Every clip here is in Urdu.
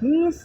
20,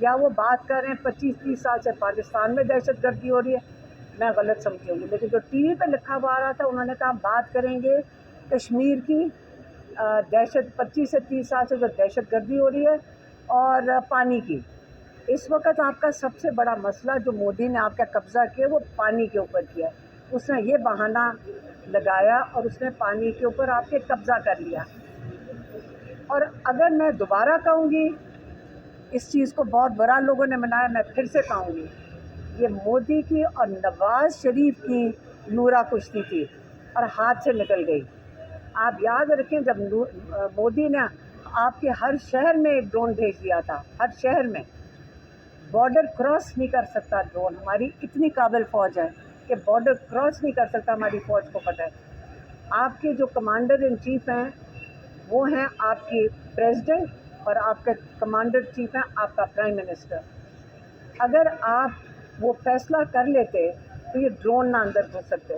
یا وہ بات کر رہے ہیں 25-30 سال سے پاکستان میں دہشت گردی ہو رہی ہے، میں غلط سمجھی ہوں گی، لیکن جو ٹی وی پہ لکھا ہوا آ رہا تھا انہوں نے کہا بات کریں گے کشمیر کی دہشت 25 سے 30 سال سے جو دہشت گردی ہو رہی ہے اور پانی کی۔ اس وقت آپ کا سب سے بڑا مسئلہ جو مودی نے آپ کا قبضہ کیا وہ پانی کے اوپر کیا، اس نے یہ بہانہ لگایا اور اس نے پانی کے اوپر آپ کے قبضہ کر لیا۔ اور اگر میں دوبارہ کہوں گی، اس چیز کو بہت برا لوگوں نے منایا، میں پھر سے کہوں گی، یہ مودی کی اور نواز شریف کی نورا کشتی تھی اور ہاتھ سے نکل گئی۔ آپ یاد رکھیں جب مودی نے آپ کے ہر شہر میں ایک ڈرون بھیج دیا تھا، ہر شہر میں، بارڈر کراس نہیں کر سکتا ڈرون، ہماری اتنی قابل فوج ہے کہ بارڈر کراس نہیں کر سکتا، ہماری فوج کو پتہ ہے۔ آپ کے جو کمانڈر ان چیف ہیں وہ ہیں آپ کی پریزیڈنٹ اور آپ کے کمانڈر چیف ہیں آپ کا پرائم منسٹر۔ اگر آپ وہ فیصلہ کر لیتے تو یہ ڈرون نہ اندر گھس سکتے۔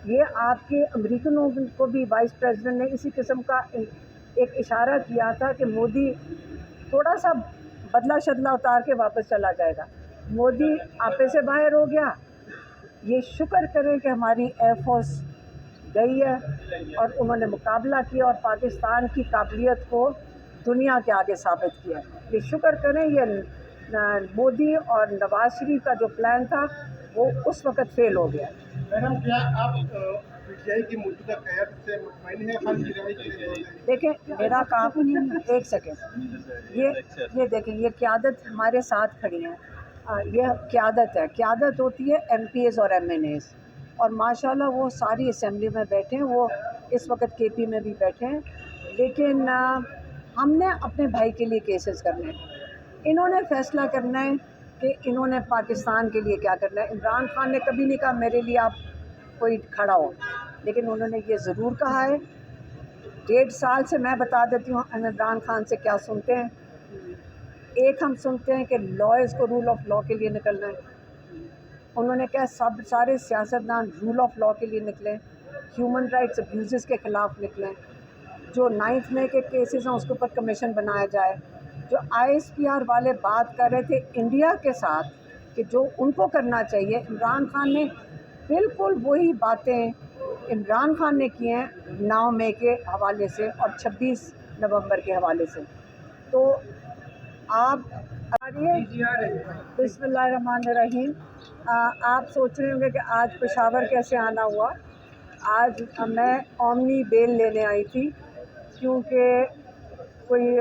یہ آپ کے امریکنوں کو بھی وائس پریزیڈنٹ نے اسی قسم کا ایک اشارہ کیا تھا کہ مودی تھوڑا سا بدلہ شدلہ اتار کے واپس چلا جائے گا۔ مودی آپے سے باہر ہو گیا۔ یہ شکر کریں کہ ہماری ایئر فورس گئی ہے اور انہوں نے مقابلہ کیا اور پاکستان کی قابلیت کو دنیا کے آگے ثابت کیا۔ یہ شکر کریں یہ مودی اور نواز شریف کا جو پلان تھا وہ اس وقت فیل ہو گیا۔ میڈم کیا آپ پی ٹی آئی کی موجودہ قیادت سے مطمئن ہیں خان کی رہائی کے لیے؟ دیکھیں میرا کام، ایک سیکنڈ، یہ دیکھیں یہ قیادت ہمارے ساتھ کھڑی ہیں، یہ قیادت ہے، قیادت ہوتی ہے ایم پی ایز اور ایم این ایز، اور ماشاءاللہ وہ ساری اسمبلی میں بیٹھے ہیں، وہ اس وقت کے پی میں بھی بیٹھے ہیں، لیکن ہم نے اپنے بھائی کے لیے کیسز کرنے ہیں، انہوں نے فیصلہ کرنا ہے کہ انہوں نے پاکستان کے لیے کیا کرنا ہے۔ عمران خان نے کبھی نہیں کہا میرے لیے آپ کوئی کھڑا ہو، لیکن انہوں نے یہ ضرور کہا ہے 1.5 سال سے، میں بتا دیتی ہوں ہم عمران خان سے کیا سنتے ہیں۔ ایک ہم سنتے ہیں کہ لائرز کو رول آف لا کے لیے نکلنا ہے، انہوں نے کہا سارے سیاستدان رول آف لا کے لیے نکلیں، ہیومن رائٹس ابیوزز کے خلاف نکلیں، جو 9th میں کے کیسز ہیں اس کے اوپر کمیشن بنایا جائے، جو آئی ایس پی آر والے بات کر رہے تھے انڈیا کے ساتھ کہ جو ان کو کرنا چاہیے، عمران خان نے بالکل وہی باتیں عمران خان نے کی ہیں 9 مئی کے حوالے سے اور 26 نومبر کے حوالے سے۔ تو آپ بسم اللہ الرحمن الرحیم، آپ سوچ رہے ہوں گے کہ آج پشاور کیسے آنا ہوا۔ آج میں اومنی بیل لینے آئی تھی کیونکہ کوئی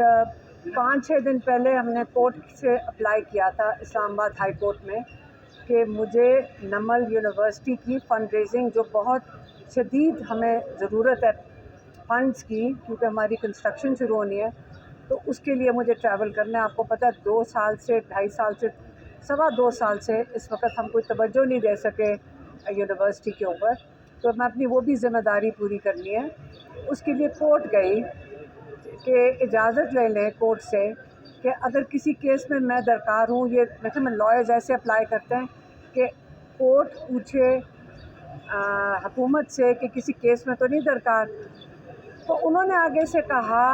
5-6 دن پہلے ہم نے کورٹ سے اپلائی کیا تھا اسلام آباد ہائی کورٹ میں کہ مجھے نمل یونیورسٹی کی فنڈ ریزنگ جو بہت شدید ہمیں ضرورت ہے فنڈز کی کیونکہ ہماری کنسٹرکشن شروع ہونی ہے، تو اس کے لیے مجھے ٹریول کرنا ہے۔ آپ کو پتہ ہے 2 سال سے 2.5 سال سے 2.25 سال سے اس وقت ہم کوئی توجہ نہیں دے سکے یونیورسٹی کے اوپر، تو میں اپنی وہ بھی ذمہ داری پوری کرنی ہے۔ اس کے لیے کورٹ گئی کہ اجازت لے لیں کورٹ سے کہ اگر کسی کیس میں میں درکار ہوں، یہ میں لائرز ایسے اپلائی کرتے ہیں کہ کورٹ پوچھے حکومت سے کہ کسی کیس میں تو نہیں درکار، تو انہوں نے آگے سے کہا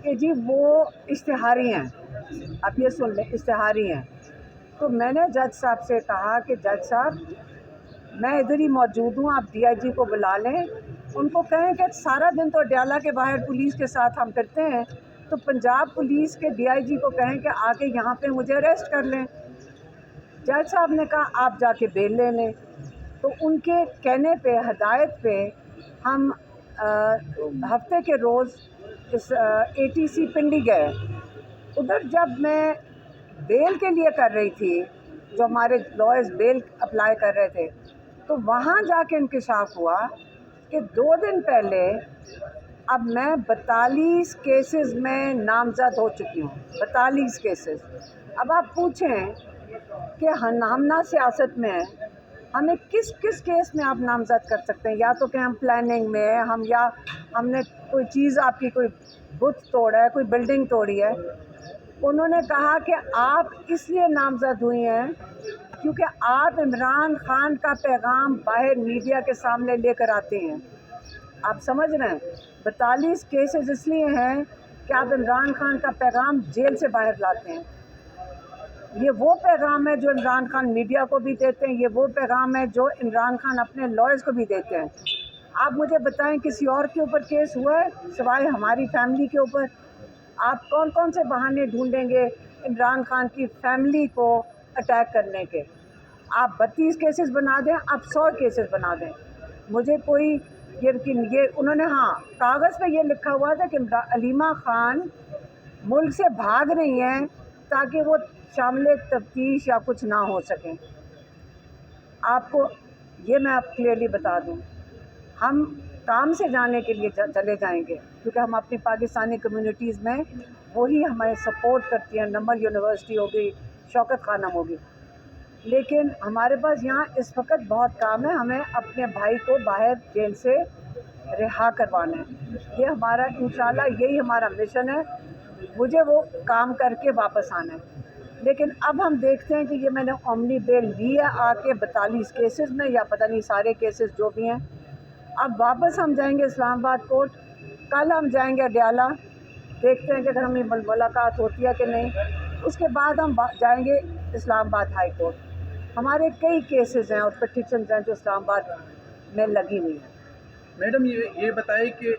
کہ جی وہ اشتہاری ہیں، آپ یہ سن لیں اشتہاری ہیں۔ تو میں نے جج صاحب سے کہا کہ جج صاحب میں ادھر ہی موجود ہوں، آپ ڈی آئی جی کو بلا لیں، ان کو کہیں کہ سارا دن تو ڈیالہ کے باہر پولیس کے ساتھ ہم کرتے ہیں، تو پنجاب پولیس کے ڈی آئی جی کو کہیں کہ آ کے یہاں پہ مجھے اریسٹ کر لیں۔ جج صاحب نے کہا آپ جا کے بیل لے لیں، تو ان کے کہنے پہ ہدایت پہ ہم ہفتے کے روز اس اے ٹی سی پنڈی گئے۔ ادھر جب میں بیل کے لیے کر رہی تھی، جو ہمارے لائرز بیل اپلائی کر رہے تھے، تو وہاں جا کے انکشاف ہوا کہ 2 دن پہلے اب میں 42 کیسز میں نامزد ہو چکی ہوں، 42 کیسز۔ اب آپ پوچھیں کہ ہم نہ سیاست میں ہیں، ہمیں کس کیس میں آپ نامزد کر سکتے ہیں؟ یا تو کہ ہم پلاننگ میں ہیں، یا ہم نے کوئی چیز آپ کی کوئی بت توڑا ہے، کوئی بلڈنگ توڑی ہے۔ انہوں نے کہا کہ آپ اس لیے نامزد ہوئی ہیں کیونکہ آپ عمران خان کا پیغام باہر میڈیا کے سامنے لے کر آتے ہیں۔ آپ سمجھ رہے ہیں 42 کیسز اس لیے ہیں کہ آپ عمران خان کا پیغام جیل سے باہر لاتے ہیں۔ یہ وہ پیغام ہے جو عمران خان میڈیا کو بھی دیتے ہیں، یہ وہ پیغام ہے جو عمران خان اپنے لائرز کو بھی دیتے ہیں۔ آپ مجھے بتائیں کسی اور کے اوپر کیس ہوا ہے سوائے ہماری فیملی کے اوپر؟ آپ کون کون سے بہانے ڈھونڈیں گے عمران خان کی فیملی کو اٹیک کرنے کے؟ آپ 32 کیسز بنا دیں، آپ 100 کیسز بنا دیں، مجھے کوئی یہ انہوں نے کاغذ پہ یہ لکھا ہوا تھا کہ علیمہ خان ملک سے بھاگ رہی ہیں تاکہ وہ شامل تفتیش یا کچھ نہ ہو سکیں۔ آپ کو یہ میں آپ کلیئرلی بتا دوں، ہم کام سے جانے کے لیے چلے جائیں گے کیونکہ ہم اپنی پاکستانی کمیونٹیز میں وہی ہمیں سپورٹ کرتی ہیں، نمبل یونیورسٹی ہوگی، شوکت خانم ہوگی، لیکن ہمارے پاس یہاں اس وقت بہت کام ہے، ہمیں اپنے بھائی کو باہر جیل سے رہا کروانا ہے۔ یہ ہمارا انشاءاللہ یہی ہمارا مشن ہے، مجھے وہ کام کر کے واپس آنا ہے۔ لیکن اب ہم دیکھتے ہیں کہ یہ میں نے اومنی بیل لی ہے آ کے 42 کیسز میں، یا پتہ نہیں سارے کیسز جو بھی ہیں۔ اب واپس ہم جائیں گے اسلام آباد کورٹ، کل ہم جائیں گے اڈیالہ، دیکھتے ہیں کہ اگر ہمیں ملاقات ہوتی ہے کہ نہیں، اس کے بعد ہم جائیں گے اسلام آباد ہائی کورٹ۔ ہمارے کئی کیسز ہیں اور پٹیشنز ہیں جو اسلام آباد میں لگی ہوئی ہیں۔ میڈم یہ بتائیں کہ